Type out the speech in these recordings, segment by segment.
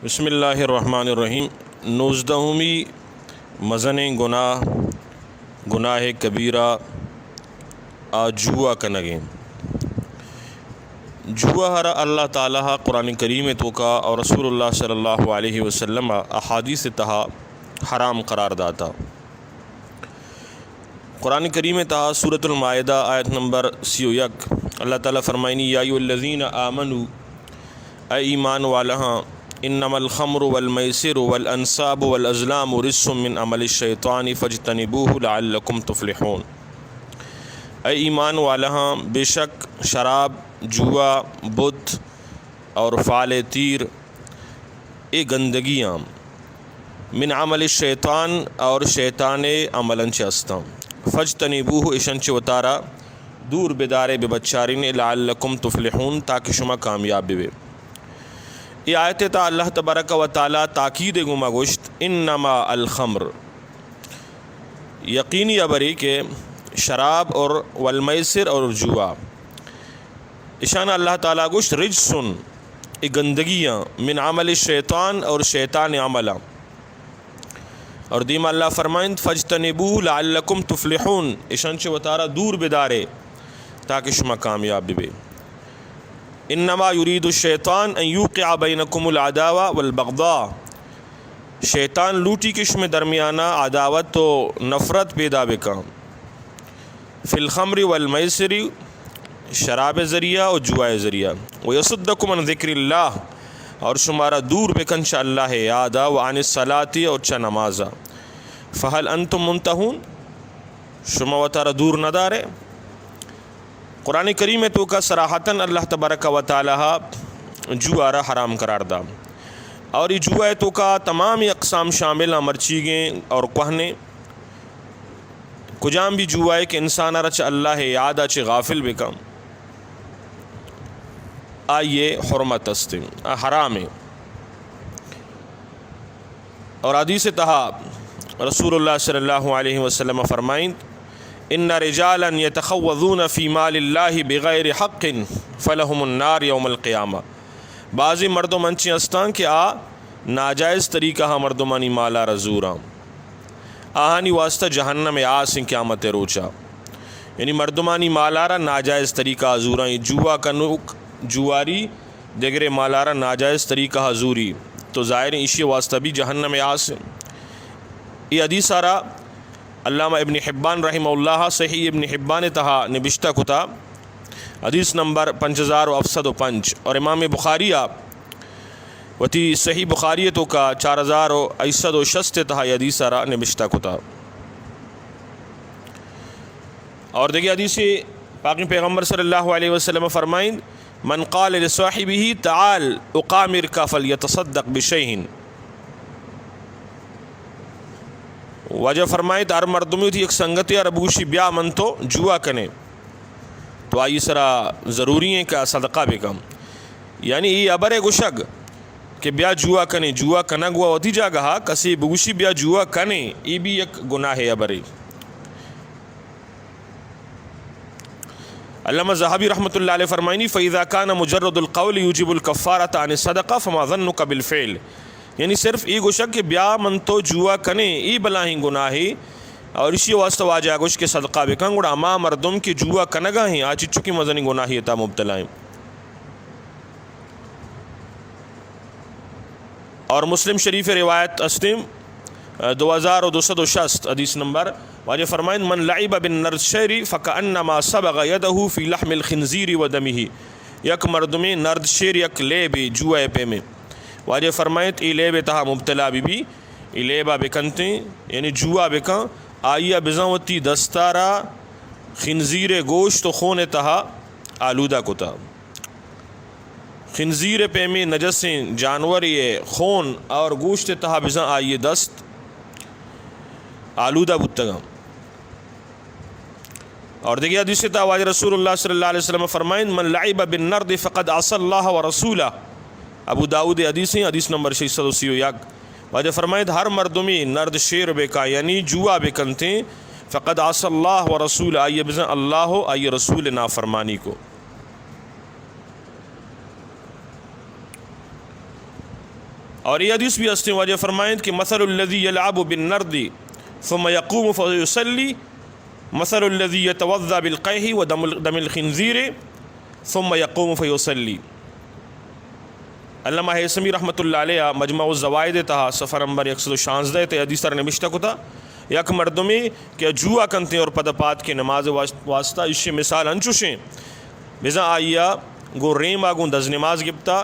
بسم اللہ الرحمن الرحیم۔ 19ویں مزن گناہ کبیرہ جوا کنگیں جوا ہر اللہ تعالیٰ قرآن کریم تو کا اور رسول اللہ صلی اللہ علیہ وسلم احادیث تہا حرام قرار داتا۔ قرآن کریم تہا سورۃ المائدہ آیت نمبر 31 اللہ تعالیٰ فرمائنی یا ایھا الذین آمنوا اے ایمان والہاں انما الخمر والمیسر والانصاب والازلام رجس من عمل الشیطان فاجتنبوہ لعلکم تفلحون۔ اے ایمان والہاں بے شک شراب، جوا، بت اور فعال تیر اے گندگیاں من عمل الشیطان اور شیطان عملاً چستاں فاجتنبوہ اشنچ وطارا دور بدارے ببچارین لعلکم تفلحون تاکہ شما کامیاب بے۔ یہ آیت تا اللہ تبارک و تعالیٰ تاکید گما گوشت انما الخمر، یقینی ابری کہ شراب اور والمیسر اور جوا اشان اللہ تعالیٰ گوشت رجسن ای گندگیاں من عمل الشیطان اور شیطان عملہ، اور دیما اللہ فرمائند فاجتنبوہ لعلکم تفلحون اشانچ وطارہ دور بدارے تاکہ شما کامیاب بے۔ انما یرید الشیطان ان یوقع بینکم العداوہ والبغضاء، شیطان لوٹی کشم درمیانہ عداوت و نفرت پیدا بکا فی الخمر والمیسر شراب ذریعہ اور جوائے ذریعہ ویصدکم عن ذکر اللہ اور شمارا دور بکن چا اللہ یادا وعن الصلاۃ اور چا نمازا فہل انتم منتہون شما وطارہ دور نہ دارے۔ قرآن کریم تو کا صراحتاً اللہ تبارک و تعالیٰ جوارہ حرام قرار دا، اور یہ جوا تو کا تمام اقسام شامل مرچی گیں اور کوہنے کجام بھی جوائے کہ انسان رچ اللہ یاد اچ غافل بکم آئیے حرمت است حرام ہے۔ اور حدیث تہا رسول اللہ صلی اللہ علیہ وسلم فرمائند ان رجالا یتخوضون فی مال اللہ بغیر حق فلہم النار یوم القیامہ، بعضی مردمانچی استان کہ آ ناجائز طریقہ مردمانی مالا رزوراں آہانی واسطہ جہنم آسیں قیامت روچا، یعنی مردمانی مالارا ناجائز طریقہ حضوراں جوا کنوک جواری دیگر مالارا ناجائز طریقہ حضوری تو ظاہر اسی واسطہ بھی جہنم آسیں۔ یہ حدیث آرہ علامہ ابن حبان رحمہ اللہ صحیح ابن حبان تہا نبشتہ کتا حدیث نمبر 5705 اور امام بخاریہ وتی صحیح بخاریتوں کا 4866 تہا یہ حدیث آرہ نبشتہ کتا۔ اور دیکھیں حدیث پاک پیغمبر صلی اللہ علیہ وسلم فرمائیں من قال لصاحبہ تعال اقامرک فلیتصدق بشیء، وجہ فرمائے تو ہر مردمی تھی ایک سنگتی اور ابوشی بیا من تو جوا کنے تو آئی سرا ضروری ہے کہ صدقہ بکم، یعنی یہ ابر گشگ کہ بیا جوا کنے جوا کنگ ہوا ہوتی جا گہا کسی بگوشی بیا جوا کنے یہ بھی ایک گناہ ہے ابری۔ علامہ ذہبی رحمۃ اللہ علیہ فرمائنی فَإِذَا كَانَ مُجَرَّدُ الْقَوْلِ يُوجِبُ الْكَفَّارَةَ عَنِ الصَّدَقَةِ فَمَا ظَنُّكَ بِالْفِعْلِ، یعنی صرف ای گوشک کہ بیا من تو جوا کنے ای بلاہیں گناہی اور اسی واسطہ واجہ گوش کے صدقہ بکن گوڑا اما مردم کی جوا کنگا ہیں آج چکی مزنی گناہی تا مبتلا ہیں۔ اور مسلم شریف روایت اسلم 2260 حدیث نمبر واجہ فرمائیں من لعب بالنردشیر فکأنما صبغ یدہ فی لحم الخنزیر و دمہ، یک مردمی نردشیر یک لے بھی جوائے پہ میں واجہ فرمائت ای لے بے تہا مبتلا بھی ای لے با بکنتے یعنی جوا بکن آئیا بزنوتی دستارا خنزیر گوشت و خون تہا آلودہ کتا، خنزیر پہ میں نجسیں جانور یہ خون اور گوشت تہا بزن آئیے دست آلودہ بتگا۔ اور دیکھیں حدیث تا واجہ رسول اللہ صلی اللہ علیہ وسلم فرمائیں من لعب بالنرد فقد عصى اللہ ورسولہ، ابو داؤد حدیث نمبر 631 واجہ فرمائد ہر مردمی نرد شیر بکا یعنی جوا بکنتے فقد عصى اللہ ورسولہ آئیے بزن اللہ آئیے رسول نافرمانی کو۔ اور یہ حدیث بھی ہستی واجہ فرمائیں کہ مثل الذی یلعب بالنرد ثم یقوم فیصلی مثل الذی یتوضا بالقیح ودم الخنزیر ثم یقوم فیصلی. علامہ ہیثمی رحمۃ اللہ علیہ مجمع الزوائد تہا صفحہ نمبر 116 تے حدیث تر نوشتہ کتا یک مردمی کہ جوا کنتے اور پدپات کے نماز واسطہ اس مثال انچوشیں بزا آئیا گو ریم آگوں دز نماز گپتا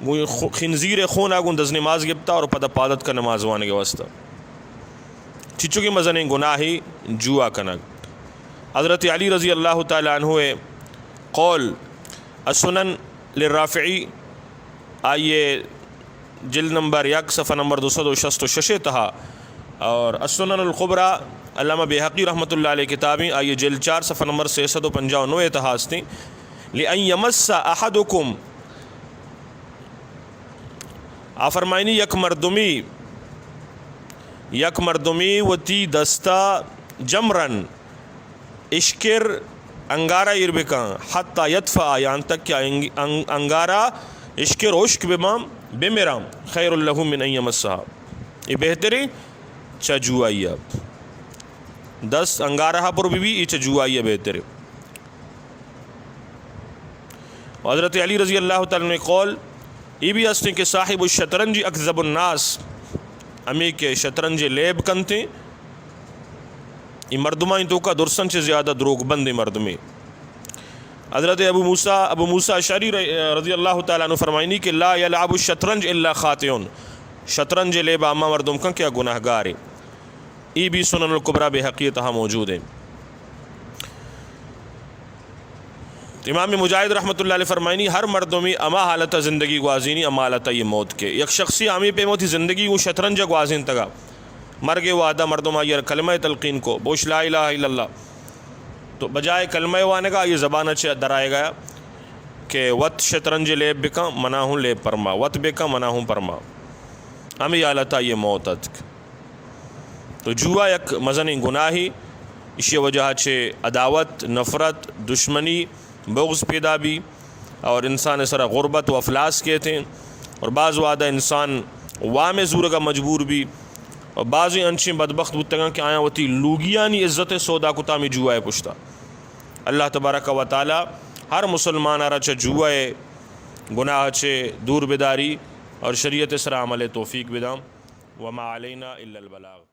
گو خنزیر خون آگوں دز نماز گپتا اور پدپادت کا نماز وانے کے واسطہ چچو کی مزن گناہی جوا کنگ. حضرت علی رضی اللہ تعالیٰ عنہ قول السنن للرافعی آئیے جلد نمبر 1 صفحہ نمبر 266 تہا اور السنن القبرى علامہ بہقی رحمۃ اللہ علیہ کتابیں آئیے جلد 4 صفحہ نمبر 659 تہا ہستی لئن یمس احدکم آفرمائنی یک مردمی وتی دستا جمرن اشکر انگارا اربکان حتی یدفع یہاں تک کہ انگارا اشکر اشک بمیرام خیر اللہ من ان یمسها یہ بہتری چجوائیہ 10 انگارہ پر بھی یہ چجوائیہ بہتری. حضرت علی رضی اللہ تعالیٰ نے قول یہ بھی ہستے کہ صاحب الشطرنج اکذب الناس امی کے شطرنج لیب کنتے یہ مردمائیں تو کا درسن سے زیادہ دروغ بند مردمی. حضرت ابو موسیٰ اشعری رضی اللہ تعالیٰ عنہ فرمائنی کہ لا یلعب الشطرنج الا خاطئون شطرنج لیب اما مردم کن کیا گناہ گارے. ای بھی سنن القبرى بحقیتہا موجود ہے. امام مجاہد رحمۃ اللہ علیہ فرمائنی ہر مردمی اما حالت زندگی گوازینی اما حالت یہ موت کے یک شخصی آمی پہ موتی زندگی وہ شطرنج گوازین تگا مرگ وعدہ مردم آئیر کلمہ تلقین کو بوش لا الہ الا اللہ تو بجائے کلمہ وانے کا یہ زبان اچھے درائے گیا کہ وط شطرنج لیب بکا منا ہوں لیب پرما وط بکا منا ہوں پرما ہمیں حالتا یہ موت تو جوا یک مزنی گناہی اسی وجہ چھے عداوت نفرت دشمنی بغض پیدا بھی اور انسان سرا غربت و افلاس کہتے ہیں اور بعض وعدہ انسان وام زور کا مجبور بھی اور بعضی انچیں بدبخت بتگاں کہ آیا ہوتی لوگیانی عزت سودا کتا میں جوائے پشتا. اللہ تبارک و تعالی ہر مسلمان آرہ چھے جوائے گناہ چھے دور بداری اور شریعت سرا عمل توفیق بدام وما علینا الا البلاغ.